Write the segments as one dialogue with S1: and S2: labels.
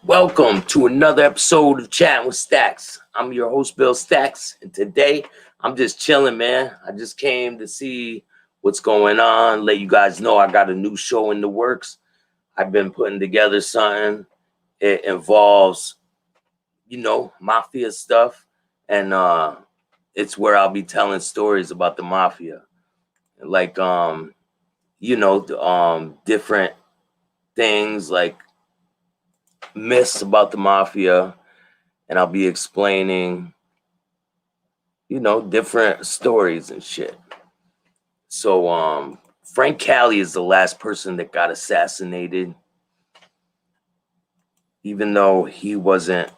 S1: Welcome to another episode of Chatting with Staxx. I'm your host, Bill Staxx, and today I'm just chilling, man. I just came to see what's going on, let you guys know I got a new show in the works. I've been putting together something. It involves, mafia stuff, and it's where I'll be telling stories about the mafia, like different things like myths about the mafia, and I'll be explaining, different stories and shit. So, Frank Cali is the last person that got assassinated, even though he wasn't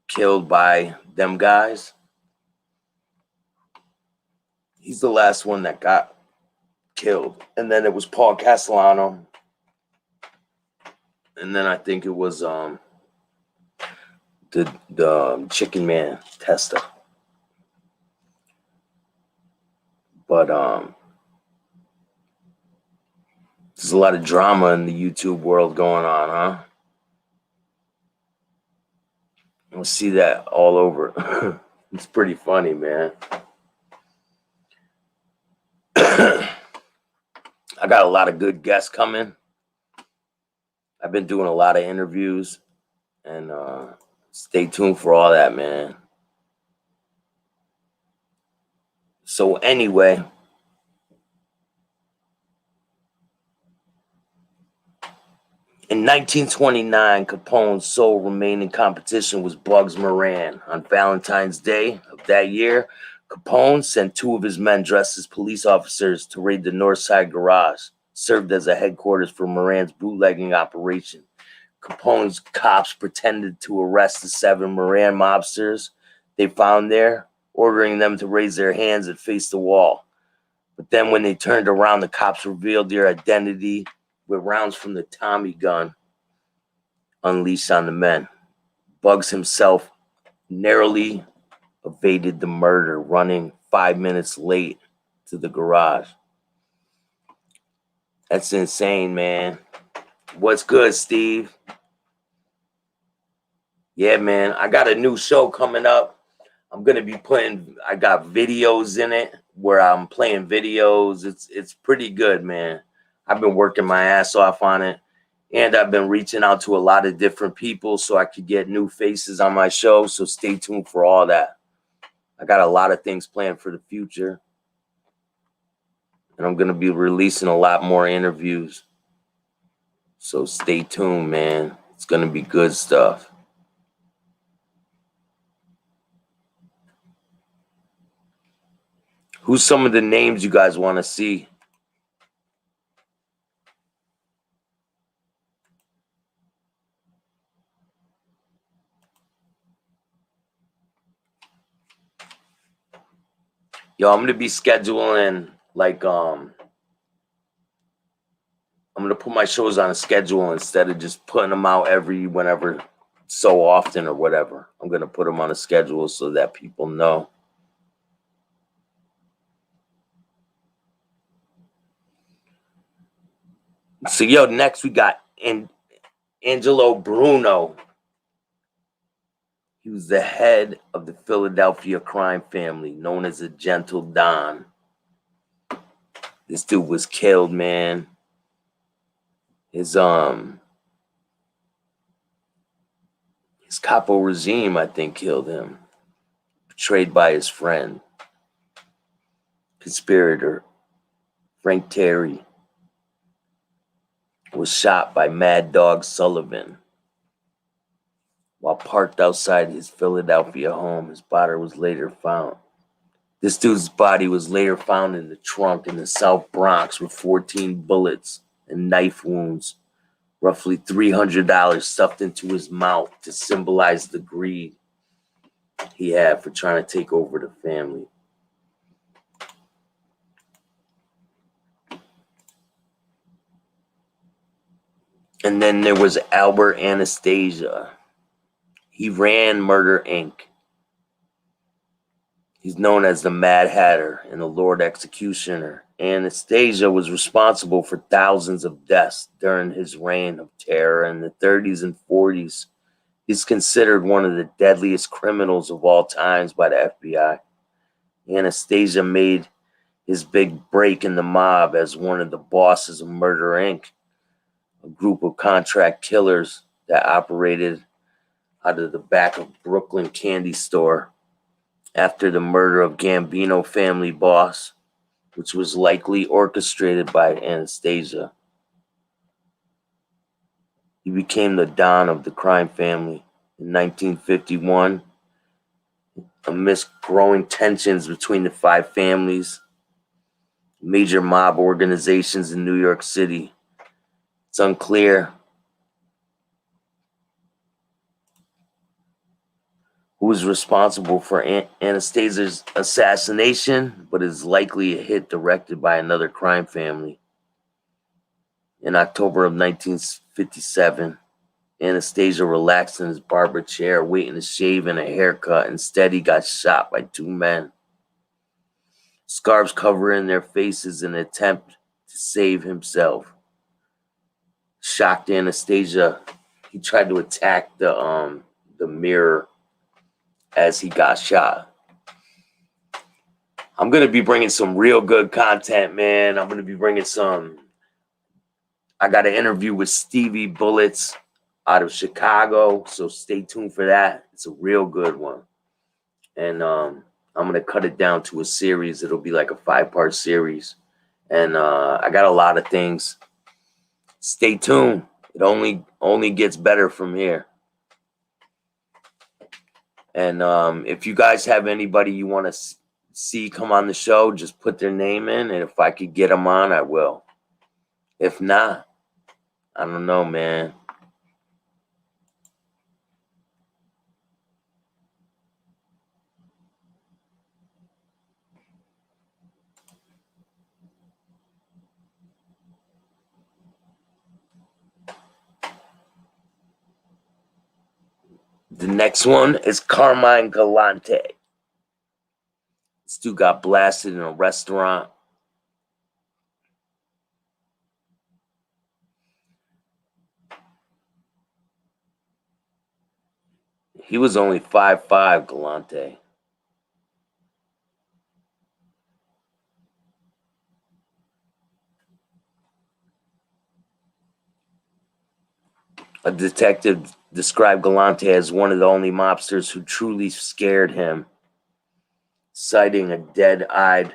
S1: killed by them guys. He's the last one that got killed. And then it was Paul Castellano. And then I think it was the Chicken Man Testa. But there's a lot of drama in the YouTube world going on, huh? You'll see that all over. It's pretty funny, man. I got a lot of good guests coming. I've been doing a lot of interviews, and stay tuned for all that, man. So anyway, in 1929, Capone's sole remaining competition was Bugs Moran. On Valentine's Day of that year, Capone sent two of his men dressed as police officers to raid the North Side garage, served as a headquarters for Moran's bootlegging operation. Capone's cops pretended to arrest the 7 Moran mobsters they found there, ordering them to raise their hands and face the wall. But then when they turned around, the cops revealed their identity with rounds from the Tommy gun unleashed on the men. Bugs himself narrowly evaded the murder, running 5 minutes late to the garage. That's insane, man. What's good, Steve? Yeah, man, I got a new show coming up. I got videos in it where I'm playing videos. It's pretty good, man. I've been working my ass off on it, and I've been reaching out to a lot of different people so I could get new faces on my show. So stay tuned for all that. I got a lot of things planned for the future, and I'm going to be releasing a lot more interviews. So stay tuned, man. It's going to be good stuff. Who's some of the names you guys want to see? Yo, I'm going to be scheduling, I'm going to put my shows on a schedule instead of just putting them out whenever so often or whatever. I'm going to put them on a schedule so that people know. So, yo, next we got Angelo Bruno. He was the head of the Philadelphia crime family, known as the Gentle Don. This dude was killed, man. His capo regime, I think, killed him. Betrayed by his friend, conspirator Frank Terry, was shot by Mad Dog Sullivan. While parked outside his Philadelphia home, his body was later found. This dude's body was later found in the trunk in the South Bronx with 14 bullets and knife wounds, roughly $300 stuffed into his mouth to symbolize the greed he had for trying to take over the family. And then there was Albert Anastasia. He ran Murder Inc. He's known as the Mad Hatter and the Lord Executioner. Anastasia was responsible for thousands of deaths during his reign of terror in the 30s and 40s. He's considered one of the deadliest criminals of all times by the FBI. Anastasia made his big break in the mob as one of the bosses of Murder Inc., a group of contract killers that operated out of the back of Brooklyn candy store after the murder of Gambino family boss, which was likely orchestrated by Anastasia. He became the Don of the crime family in 1951. Amidst growing tensions between the five families, major mob organizations in New York City, it's unclear who was responsible for Anastasia's assassination, but is likely a hit directed by another crime family. In October of 1957, Anastasia relaxed in his barber chair, waiting to shave and a haircut. Instead, he got shot by two men. Scarves covering their faces in an attempt to save himself. Shocked Anastasia, he tried to attack the mirror as he got shot. I'm going to be bringing some real good content, man. I'm going to be bringing I got an interview with Stevie Bullets out of Chicago, so stay tuned for that. It's a real good one. And I'm going to cut it down to a series. It'll be like a 5-part series. And I got a lot of things. Stay tuned. It only gets better from here. And if you guys have anybody you want to see come on the show, just put their name in. And if I could get them on, I will. If not, I don't know, man. The next one is Carmine Galante. This dude got blasted in a restaurant. He was only 5'5", Galante. A detective described Galante as one of the only mobsters who truly scared him, citing a dead-eyed,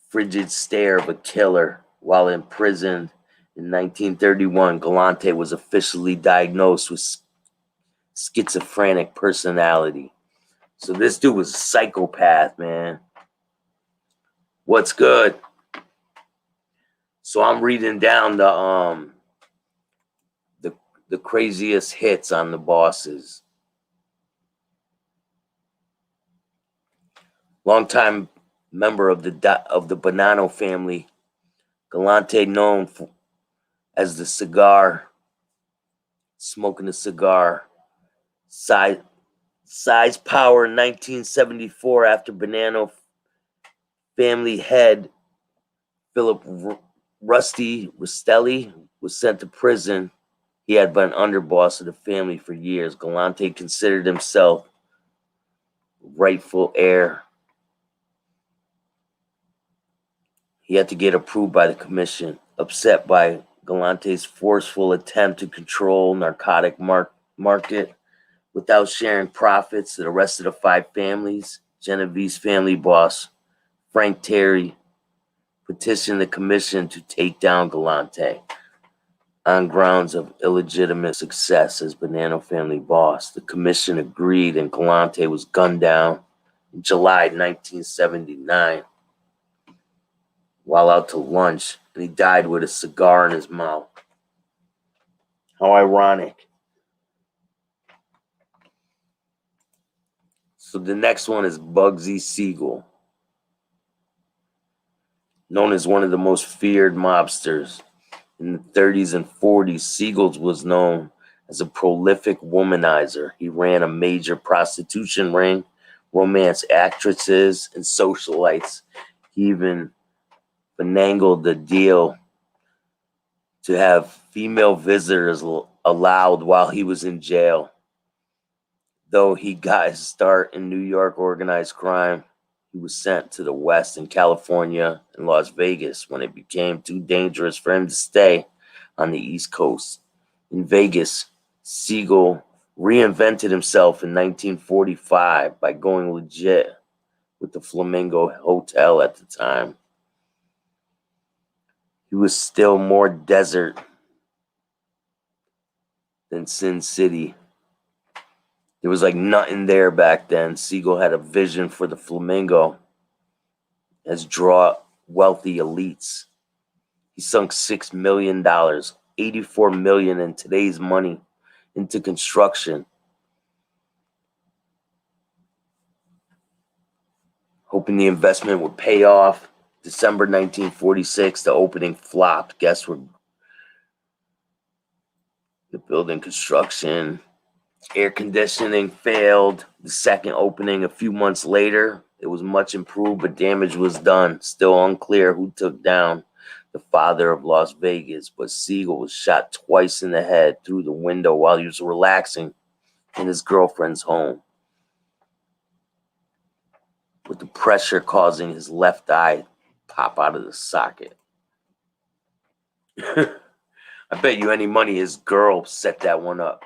S1: frigid stare of a killer. While imprisoned in 1931, Galante was officially diagnosed with schizophrenic personality. So this dude was a psychopath, man. What's good? So I'm reading down the craziest hits on the bosses. Longtime member of the Bonanno family, Galante known as the cigar, smoking a cigar. Size power in 1974 after Bonanno family head Philip Rusty Rastelli was sent to prison. He had been underboss of the family for years. Galante considered himself rightful heir. He had to get approved by the commission. Upset by Galante's forceful attempt to control narcotic market without sharing profits to the rest of the five families, Genovese family boss Frank Terry petitioned the commission to take down Galante on grounds of illegitimate success as Bonanno family boss. The commission agreed, and Galante was gunned down in July 1979 while out to lunch, and he died with a cigar in his mouth. How ironic. So the next one is Bugsy Siegel. Known as one of the most feared mobsters in the 30s and 40s, Siegel was known as a prolific womanizer. He ran a major prostitution ring, romanced actresses and socialites. He even finagled the deal to have female visitors allowed while he was in jail. Though he got his start in New York organized crime, he was sent to the West in California and Las Vegas when it became too dangerous for him to stay on the East Coast. In Vegas, Siegel reinvented himself in 1945 by going legit with the Flamingo Hotel at the time. He was still more desert than Sin City. There was like nothing there back then. Siegel had a vision for the Flamingo as draw wealthy elites. He sunk $6 million, $84 million in today's money, into construction, hoping the investment would pay off. December 1946, the opening flopped. Guests were the building construction. Air conditioning failed. The second opening a few months later, it was much improved, but damage was done. Still unclear who took down the father of Las Vegas, but Siegel was shot twice in the head through the window while he was relaxing in his girlfriend's home, with the pressure causing his left eye pop out of the socket. I bet you any money his girl set that one up.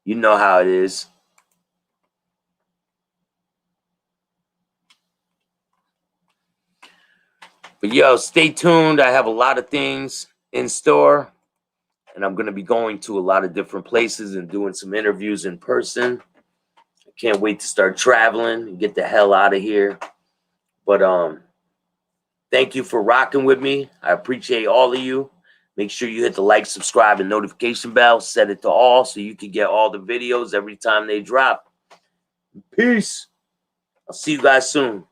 S1: You know how it is. But yo, stay tuned. I have a lot of things in store, and I'm going to be going to a lot of different places and doing some interviews in person. I can't wait to start traveling and get the hell out of here. But thank you for rocking with me. I appreciate all of you. Make sure you hit the like, subscribe, and notification bell. Set it to all so you can get all the videos every time they drop. Peace. I'll see you guys soon.